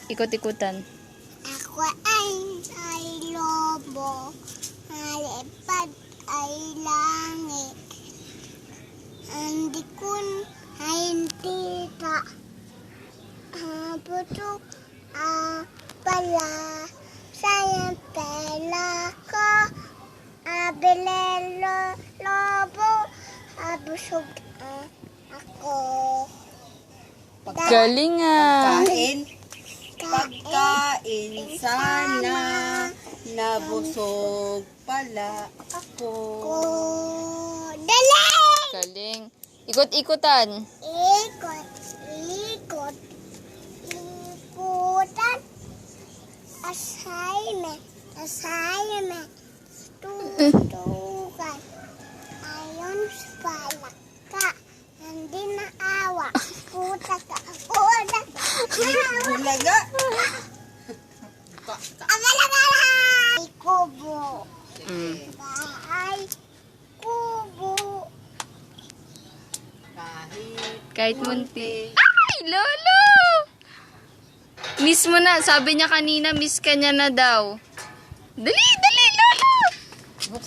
ikot-ikutan. Ako ay lobo, malipad ay langit. Ang dikon ay tita, puto pala, sayang pela ko, abilelo lobo, abusog ako. Galing ah. Pagkain sana, nabusog pala ako. Dali! Galing. Ikot-ikutan. Ikot, ikot, ikutan. Assignment, assignment. Tutukan. Ayon sa palaka. Hindi na awa. Puta ka. Puta ka. Bulaga. Agala-gala! Kubo. Mm. Bahay. Kubo. Kahit munti. Ay, lolo! Miss mo na. Sabi niya kanina, miss ka niya na daw. Dali, dali!